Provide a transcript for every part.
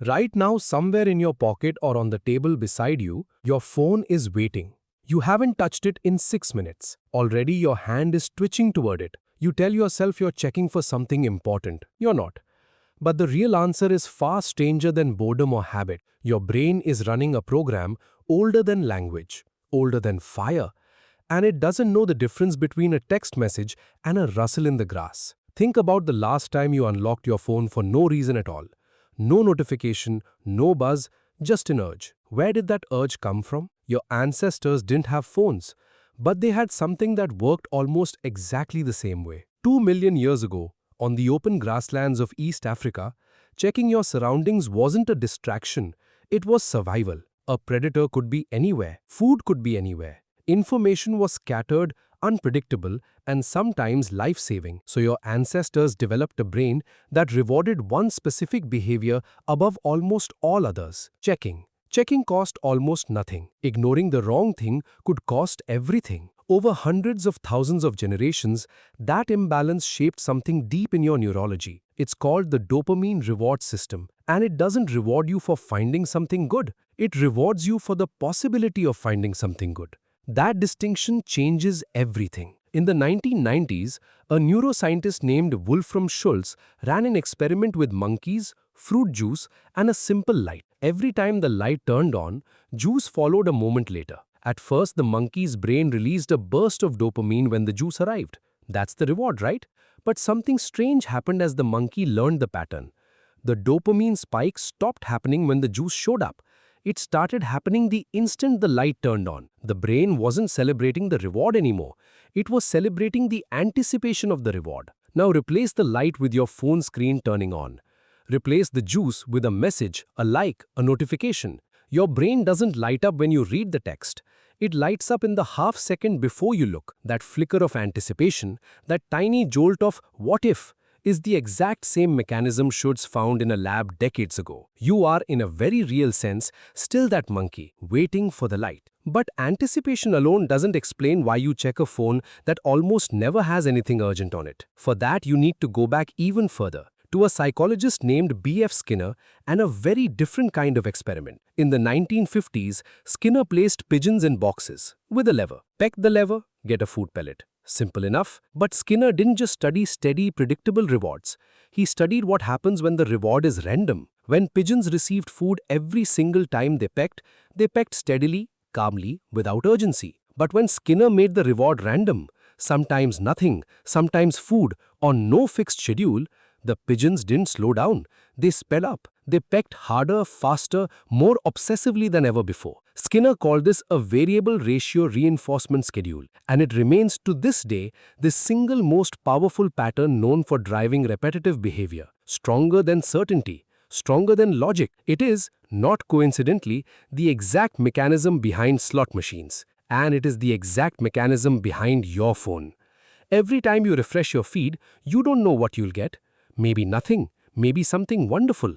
Right now, somewhere in your pocket or on the table beside you, your phone is waiting. You haven't touched it in 6 minutes. Already your hand is twitching toward it. You tell yourself you're checking for something important. You're not. But the real answer is far stranger than boredom or habit. Your brain is running a program older than language, older than fire, and it doesn't know the difference between a text message and a rustle in the grass. Think about the last time you unlocked your phone for no reason at all. No notification, no buzz, just an urge. Where did that urge come from? Your ancestors didn't have phones, but they had something that worked almost exactly the same way. 2 million years ago, on the open grasslands of East Africa, checking your surroundings wasn't a distraction, it was survival. A predator could be anywhere, food could be anywhere. Information was scattered, unpredictable, and sometimes life-saving. So your ancestors developed a brain that rewarded one specific behavior above almost all others: checking. Checking cost almost nothing. Ignoring the wrong thing could cost everything. Over hundreds of thousands of generations, that imbalance shaped something deep in your neurology. It's called the dopamine reward system. And it doesn't reward you for finding something good. It rewards you for the possibility of finding something good. That distinction changes everything. In the 1990s, a neuroscientist named Wolfram Schultz ran an experiment with monkeys, fruit juice, and a simple light. Every time the light turned on, juice followed a moment later. At first, the monkey's brain released a burst of dopamine when the juice arrived. That's the reward, right? But something strange happened as the monkey learned the pattern. The dopamine spike stopped happening when the juice showed up. It started happening the instant the light turned on. The brain wasn't celebrating the reward anymore. It was celebrating the anticipation of the reward. Now replace the light with your phone screen turning on. Replace the juice with a message, a like, a notification. Your brain doesn't light up when you read the text. It lights up in the half second before you look. That flicker of anticipation, that tiny jolt of what if, is the exact same mechanism Schultz found in a lab decades ago. You are, in a very real sense, still that monkey, waiting for the light. But anticipation alone doesn't explain why you check a phone that almost never has anything urgent on it. For that, you need to go back even further, to a psychologist named B.F. Skinner and a very different kind of experiment. In the 1950s, Skinner placed pigeons in boxes with a lever. Peck the lever, get a food pellet. Simple enough. But Skinner didn't just study steady, predictable rewards. He studied what happens when the reward is random. When pigeons received food every single time they pecked steadily, calmly, without urgency. But when Skinner made the reward random, sometimes nothing, sometimes food, on no fixed schedule, the pigeons didn't slow down. They sped up. They pecked harder, faster, more obsessively than ever before. Skinner called this a variable ratio reinforcement schedule, and it remains to this day the single most powerful pattern known for driving repetitive behavior. Stronger than certainty, stronger than logic. It is, not coincidentally, the exact mechanism behind slot machines. And it is the exact mechanism behind your phone. Every time you refresh your feed, you don't know what you'll get. Maybe nothing, maybe something wonderful.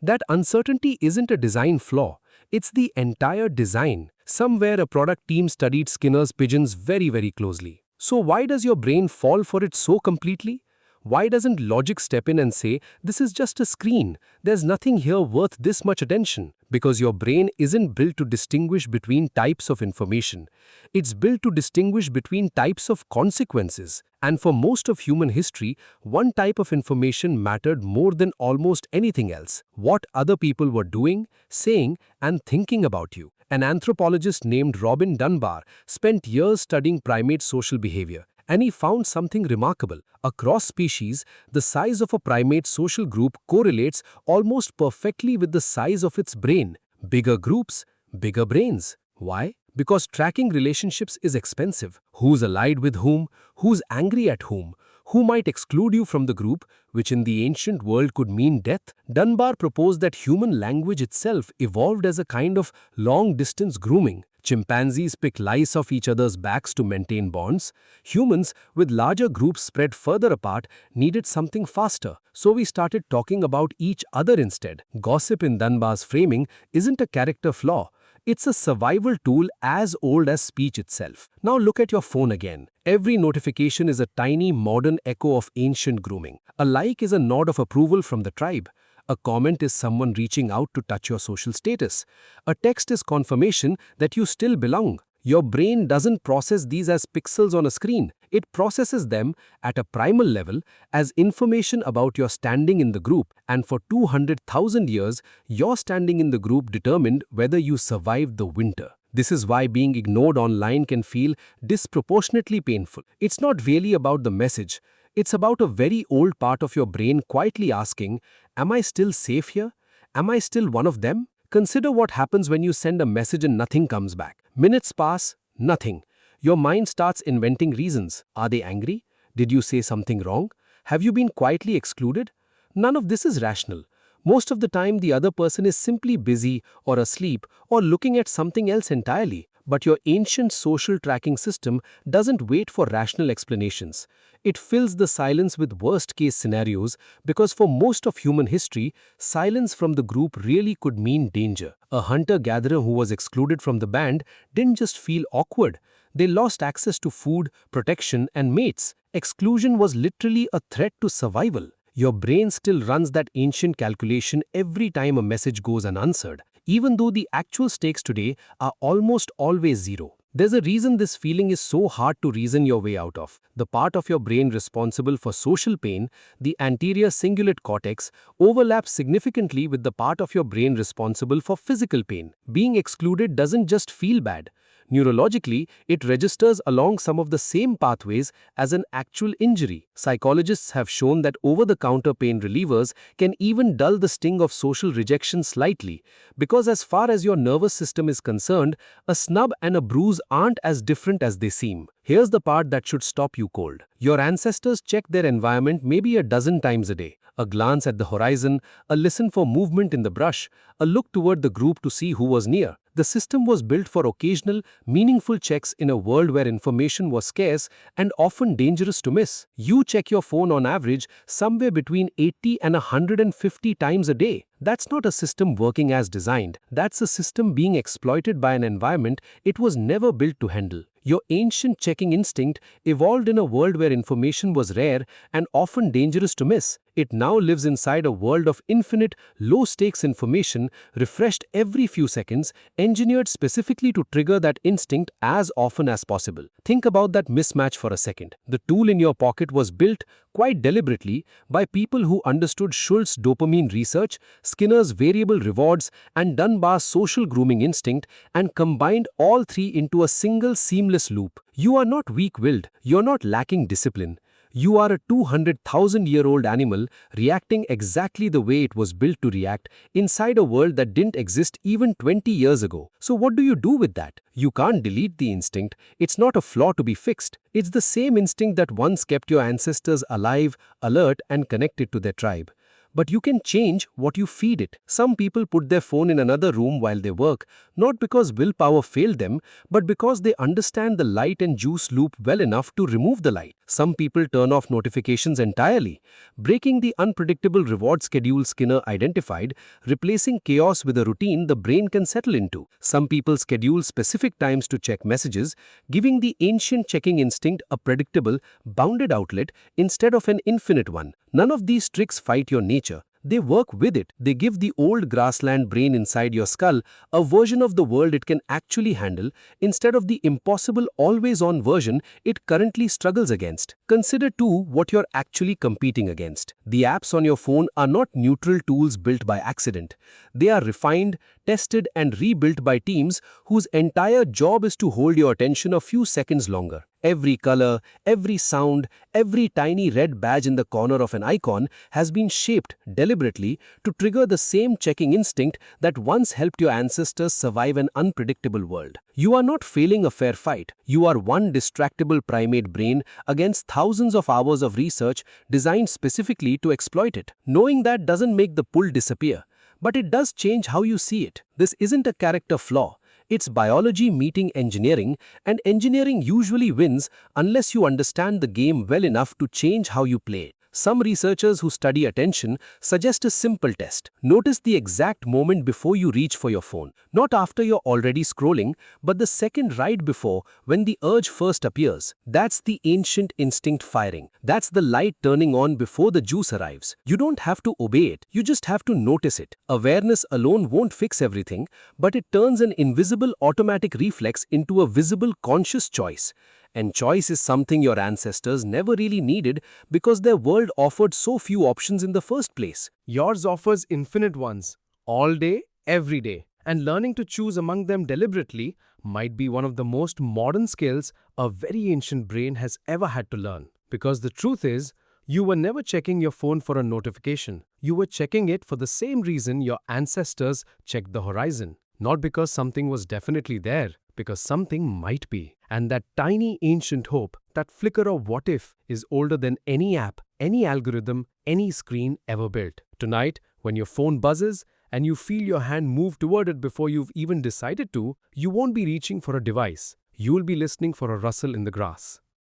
That uncertainty isn't a design flaw, it's the entire design. Somewhere a product team studied Skinner's pigeons very, very closely. So why does your brain fall for it so completely? Why doesn't logic step in and say, this is just a screen, there's nothing here worth this much attention? Because your brain isn't built to distinguish between types of information. It's built to distinguish between types of consequences. And for most of human history, one type of information mattered more than almost anything else: what other people were doing, saying, and thinking about you. An anthropologist named Robin Dunbar spent years studying primate social behavior. And he found something remarkable. Across species, the size of a primate social group correlates almost perfectly with the size of its brain. Bigger groups, bigger brains. Why? Because tracking relationships is expensive. Who's allied with whom? Who's angry at whom? Who might exclude you from the group, which in the ancient world could mean death? Dunbar proposed that human language itself evolved as a kind of long-distance grooming. Chimpanzees pick lice off each other's backs to maintain bonds. Humans, with larger groups spread further apart, needed something faster. So we started talking about each other instead. Gossip, in Dunbar's framing, isn't a character flaw. It's a survival tool as old as speech itself. Now look at your phone again. Every notification is a tiny modern echo of ancient grooming. A like is a nod of approval from the tribe. A comment is someone reaching out to touch your social status. A text is confirmation that you still belong. Your brain doesn't process these as pixels on a screen. It processes them at a primal level as information about your standing in the group. And for 200,000 years, your standing in the group determined whether you survived the winter. This is why being ignored online can feel disproportionately painful. It's not really about the message. It's about a very old part of your brain quietly asking, am I still safe here? Am I still one of them? Consider what happens when you send a message and nothing comes back. Minutes pass, nothing. Your mind starts inventing reasons. Are they angry? Did you say something wrong? Have you been quietly excluded? None of this is rational. Most of the time, the other person is simply busy or asleep or looking at something else entirely. But your ancient social tracking system doesn't wait for rational explanations. It fills the silence with worst-case scenarios because for most of human history, silence from the group really could mean danger. A hunter-gatherer who was excluded from the band didn't just feel awkward. They lost access to food, protection, and mates. Exclusion was literally a threat to survival. Your brain still runs that ancient calculation every time a message goes unanswered, even though the actual stakes today are almost always zero. There's a reason this feeling is so hard to reason your way out of. The part of your brain responsible for social pain, the anterior cingulate cortex, overlaps significantly with the part of your brain responsible for physical pain. Being excluded doesn't just feel bad. Neurologically, it registers along some of the same pathways as an actual injury. Psychologists have shown that over-the-counter pain relievers can even dull the sting of social rejection slightly, because as far as your nervous system is concerned, a snub and a bruise aren't as different as they seem. Here's the part that should stop you cold. Your ancestors checked their environment maybe a dozen times a day. A glance at the horizon, a listen for movement in the brush, a look toward the group to see who was near. The system was built for occasional, meaningful checks in a world where information was scarce and often dangerous to miss. You check your phone on average somewhere between 80 and 150 times a day. That's not a system working as designed. That's a system being exploited by an environment it was never built to handle. Your ancient checking instinct evolved in a world where information was rare and often dangerous to miss. It now lives inside a world of infinite, low-stakes information refreshed every few seconds, engineered specifically to trigger that instinct as often as possible. Think about that mismatch for a second. The tool in your pocket was built quite deliberately by people who understood Schultz's dopamine research, Skinner's variable rewards, and Dunbar's social grooming instinct and combined all three into a single seamless loop. You are not weak-willed. You're not lacking discipline. You are a 200,000-year-old animal reacting exactly the way it was built to react inside a world that didn't exist even 20 years ago. So what do you do with that? You can't delete the instinct. It's not a flaw to be fixed. It's the same instinct that once kept your ancestors alive, alert, and connected to their tribe. But you can change what you feed it. Some people put their phone in another room while they work, not because willpower failed them, but because they understand the light and juice loop well enough to remove the light. Some people turn off notifications entirely, breaking the unpredictable reward schedule Skinner identified, replacing chaos with a routine the brain can settle into. Some people schedule specific times to check messages, giving the ancient checking instinct a predictable, bounded outlet instead of an infinite one. None of these tricks fight your nature. They work with it. They give the old grassland brain inside your skull a version of the world it can actually handle instead of the impossible always-on version it currently struggles against. Consider too what you're actually competing against. The apps on your phone are not neutral tools built by accident. They are refined, tested, and rebuilt by teams whose entire job is to hold your attention a few seconds longer. Every color, every sound, every tiny red badge in the corner of an icon has been shaped deliberately to trigger the same checking instinct that once helped your ancestors survive an unpredictable world. You are not failing a fair fight. You are one distractible primate brain against thousands of hours of research designed specifically to exploit it. Knowing that doesn't make the pull disappear, but it does change how you see it. This isn't a character flaw. It's biology meeting engineering, and engineering usually wins unless you understand the game well enough to change how you play it. Some researchers who study attention suggest a simple test. Notice the exact moment before you reach for your phone. Not after you're already scrolling, but the second right before, when the urge first appears. That's the ancient instinct firing. That's the light turning on before the juice arrives. You don't have to obey it, you just have to notice it. Awareness alone won't fix everything, but it turns an invisible automatic reflex into a visible conscious choice. And choice is something your ancestors never really needed because their world offered so few options in the first place. Yours offers infinite ones, all day, every day. And learning to choose among them deliberately might be one of the most modern skills a very ancient brain has ever had to learn. Because the truth is, you were never checking your phone for a notification. You were checking it for the same reason your ancestors checked the horizon. Not because something was definitely there, because something might be. And that tiny ancient hope, that flicker of what if, is older than any app, any algorithm, any screen ever built. Tonight, when your phone buzzes and you feel your hand move toward it before you've even decided to, you won't be reaching for a device. You will be listening for a rustle in the grass.